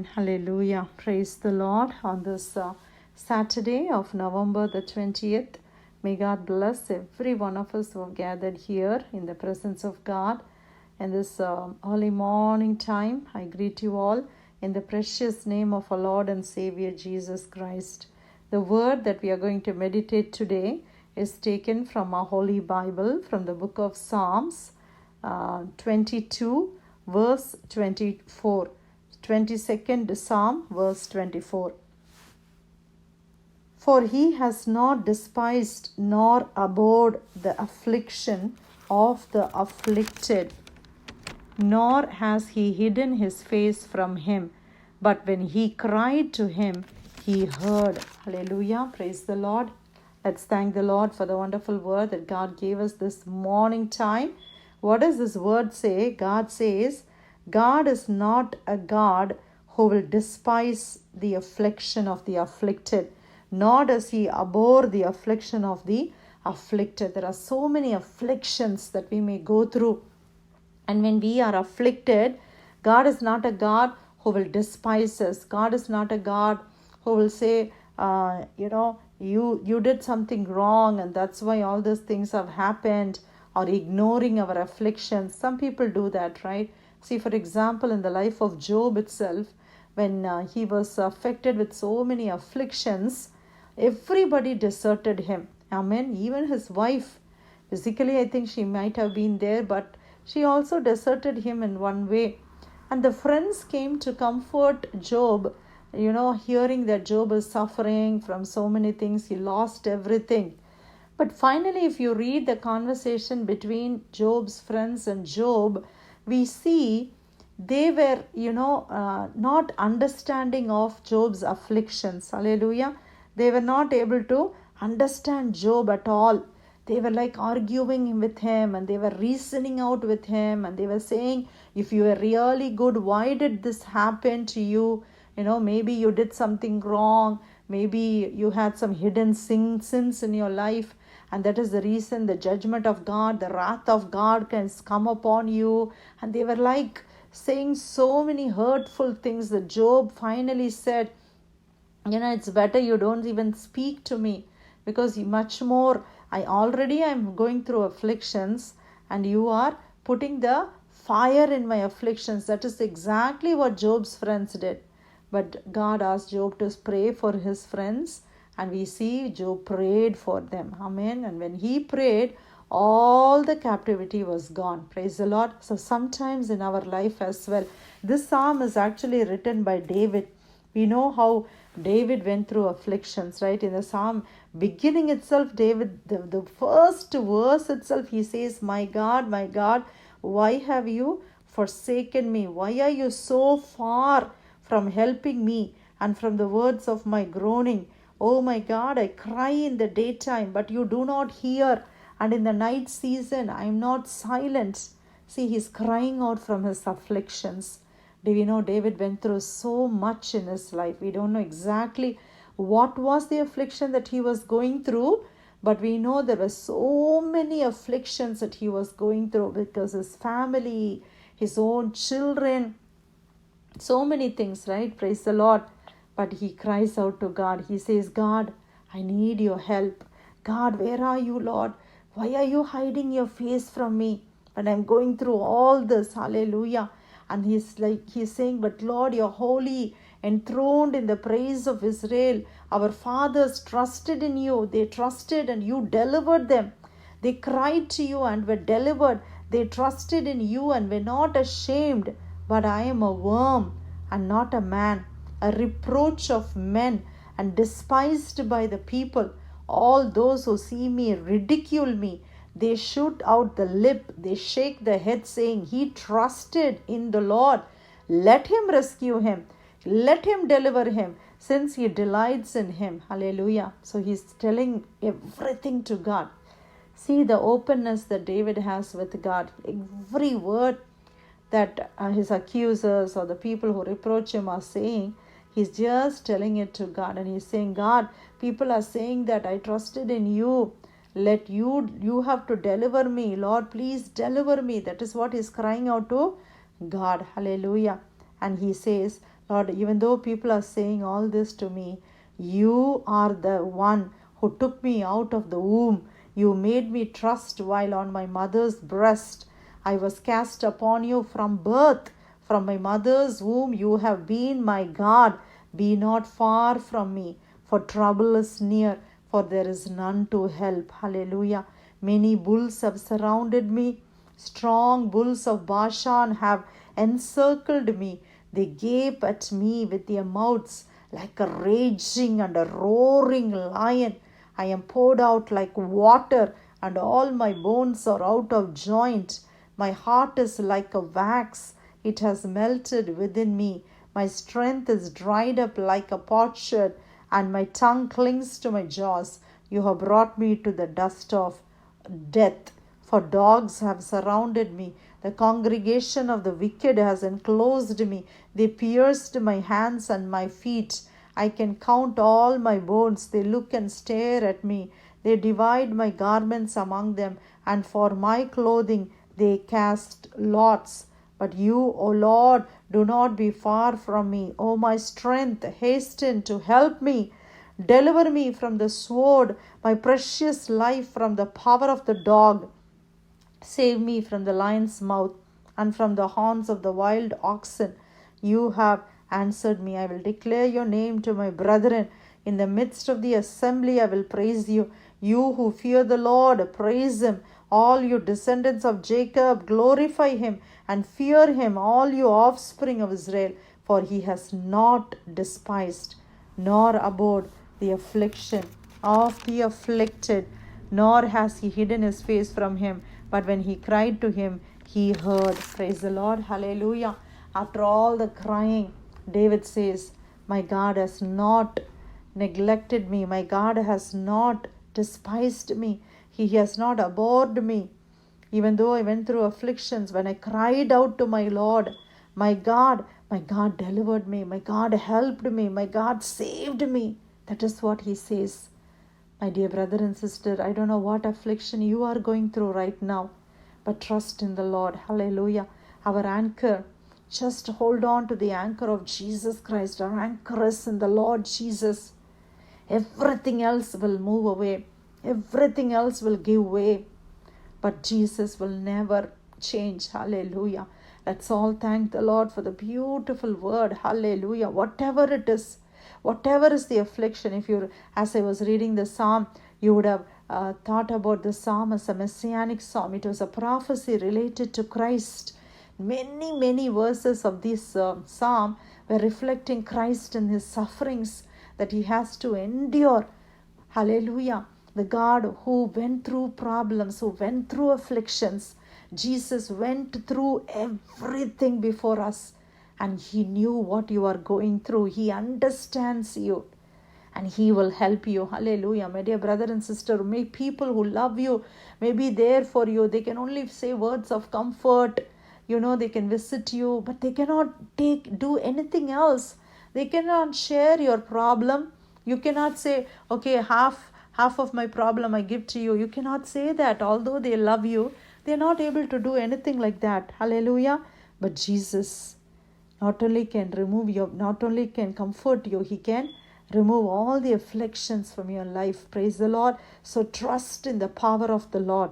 Amen. Hallelujah. Praise the Lord on this Saturday of November the 20th. May God bless every one of us who have gathered here in the presence of God. In this early morning time, I greet you all in the precious name of our Lord and Savior Jesus Christ. The word that we are going to meditate today is taken from our Holy Bible, from the book of Psalms 22, verse 24. 22nd Psalm, verse 24. For he has not despised nor abhorred the affliction of the afflicted, nor has he hidden his face from him. But when he cried to him, he heard. Hallelujah. Praise the Lord. Let's thank the Lord for the wonderful word that God gave us this morning time. What does this word say? God says, God is not a God who will despise the affliction of the afflicted, nor does he abhor the affliction of the afflicted. There are so many afflictions that we may go through. And when we are afflicted, God is not a God who will despise us. God is not a God who will say, you did something wrong and that's why all these things have happened, or ignoring our afflictions. Some people do that, right? See, for example, in the life of Job itself, when he was affected with so many afflictions, everybody deserted him. Amen. Even his wife, physically, I think she might have been there, but she also deserted him in one way. And the friends came to comfort Job, hearing that Job is suffering from so many things. He lost everything. But finally, if you read the conversation between Job's friends and Job, we see they were, not understanding of Job's afflictions. Hallelujah. They were not able to understand Job at all. They were like arguing with him and they were reasoning out with him and they were saying, if you were really good, why did this happen to you? Maybe you did something wrong. Maybe you had some hidden sins in your life. And that is the reason the judgment of God, the wrath of God can come upon you. And they were like saying so many hurtful things that Job finally said, it's better you don't even speak to me, because much more, I'm going through afflictions and you are putting the fire in my afflictions. That is exactly what Job's friends did. But God asked Job to pray for his friends, and we see Job prayed for them. Amen. And when he prayed, all the captivity was gone. Praise the Lord. So sometimes in our life as well, this psalm is actually written by David. We know how David went through afflictions, right? In the psalm beginning itself, David, the first verse itself, he says, my God, why have you forsaken me? Why are you so far from helping me and from the words of my groaning? Oh my God, I cry in the daytime, but you do not hear. And in the night season, I am not silent. See, he's crying out from his afflictions. Do we know David went through so much in his life? We don't know exactly what was the affliction that he was going through, but we know there were so many afflictions that he was going through because his family, his own children, so many things, right? Praise the Lord. But he cries out to God. He says, God, I need your help. God, where are you, Lord? Why are you hiding your face from me? But I'm going through all this. Hallelujah. And he's saying, but Lord, you're holy, enthroned in the praise of Israel. Our fathers trusted in you. They trusted and you delivered them. They cried to you and were delivered. They trusted in you and were not ashamed. But I am a worm and not a man, a reproach of men and despised by the people. All those who see me ridicule me. They shoot out the lip, they shake the head, saying, he trusted in the Lord. Let him rescue him. Let him deliver him, since he delights in him. Hallelujah. So he's telling everything to God. See the openness that David has with God. Every word that his accusers or the people who reproach him are saying, he's just telling it to God. And he's saying, God, people are saying that I trusted in you. You have to deliver me. Lord, please deliver me. That is what he's crying out to God. Hallelujah. And he says, Lord, even though people are saying all this to me, you are the one who took me out of the womb. You made me trust while on my mother's breast. I was cast upon you from birth. From my mother's womb you have been my God. Be not far from me, for trouble is near, for there is none to help. Hallelujah. Many bulls have surrounded me. Strong bulls of Bashan have encircled me. They gape at me with their mouths like a raging and a roaring lion. I am poured out like water, and all my bones are out of joint. My heart is like a wax, it has melted within me. My strength is dried up like a potsherd, and my tongue clings to my jaws. You have brought me to the dust of death, for dogs have surrounded me. The congregation of the wicked has enclosed me. They pierced my hands and my feet. I can count all my bones. They look and stare at me. They divide my garments among them, and for my clothing they cast lots. But you, O Lord, do not be far from me. O my strength, hasten to help me. Deliver me from the sword, my precious life from the power of the dog. Save me from the lion's mouth and from the horns of the wild oxen. You have answered me. I will declare your name to my brethren. In the midst of the assembly I will praise you. You who fear the Lord, praise him. All you descendants of Jacob, glorify him and fear him, all you offspring of Israel. For he has not despised nor abhorred the affliction of the afflicted, nor has he hidden his face from him. But when he cried to him, he heard. Praise the Lord. Hallelujah. After all the crying, David says, my God has not neglected me. My God has not despised me. He has not abhorred me. Even though I went through afflictions, when I cried out to my Lord, my God delivered me. My God helped me. My God saved me. That is what he says. My dear brother and sister, I don't know what affliction you are going through right now, but trust in the Lord. Hallelujah. Our anchor, just hold on to the anchor of Jesus Christ. Our anchor is in the Lord Jesus. Everything else will move away. Everything else will give way. But Jesus will never change. Hallelujah. Let's all thank the Lord for the beautiful word. Hallelujah. Whatever it is, whatever is the affliction, if you, as I was reading the psalm, you would have thought about the psalm as a messianic psalm. It was a prophecy related to Christ. Many verses of this psalm were reflecting Christ and his sufferings that he has to endure. Hallelujah. The God who went through problems, who went through afflictions. Jesus went through everything before us, and he knew what you are going through. He understands you, and he will help you. Hallelujah. My dear brother and sister, may people who love you may be there for you. They can only say words of comfort. They can visit you, but they cannot do anything else. They cannot share your problem. You cannot say, okay, half of my problem I give to you. You cannot say that. Although they love you, they are not able to do anything like that. Hallelujah. But Jesus not only can comfort you, he can remove all the afflictions from your life. Praise the Lord. So trust in the power of the Lord.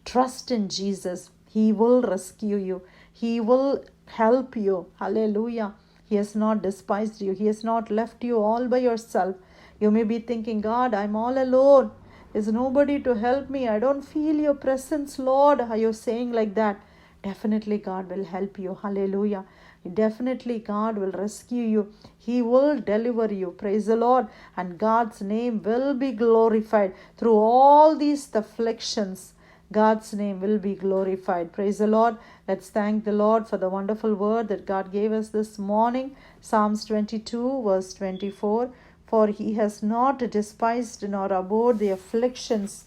Trust in Jesus. He will rescue you. He will help you. Hallelujah. He has not despised you. He has not left you all by yourself. You may be thinking, God, I'm all alone. There's nobody to help me. I don't feel your presence, Lord. Are you saying like that? Definitely God will help you. Hallelujah. Definitely God will rescue you. He will deliver you. Praise the Lord. And God's name will be glorified through all these afflictions. God's name will be glorified. Praise the Lord. Let's thank the Lord for the wonderful word that God gave us this morning. Psalms 22 verse 24. For he has not despised nor abhorred the afflictions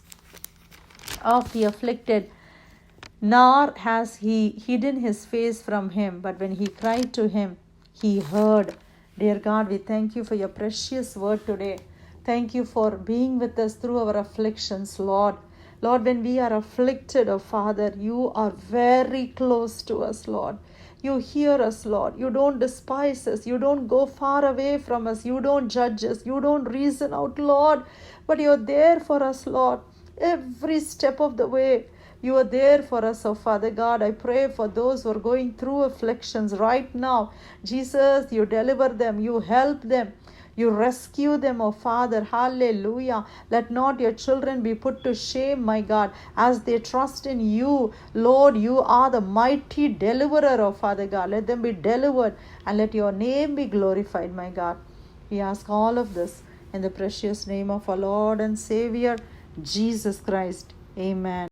of the afflicted, nor has he hidden his face from him. But when he cried to him, he heard. Dear God, we thank you for your precious word today. Thank you for being with us through our afflictions, Lord. Lord, when we are afflicted, oh Father, you are very close to us, Lord. You hear us, Lord. You don't despise us. You don't go far away from us. You don't judge us. You don't reason out, Lord. But you're there for us, Lord. Every step of the way, you are there for us, oh Father God. I pray for those who are going through afflictions right now. Jesus, you deliver them. You help them. You rescue them, oh Father. Hallelujah. Let not your children be put to shame, my God, as they trust in you. Lord, you are the mighty deliverer, oh Father God. Let them be delivered and let your name be glorified, my God. We ask all of this in the precious name of our Lord and Savior, Jesus Christ. Amen.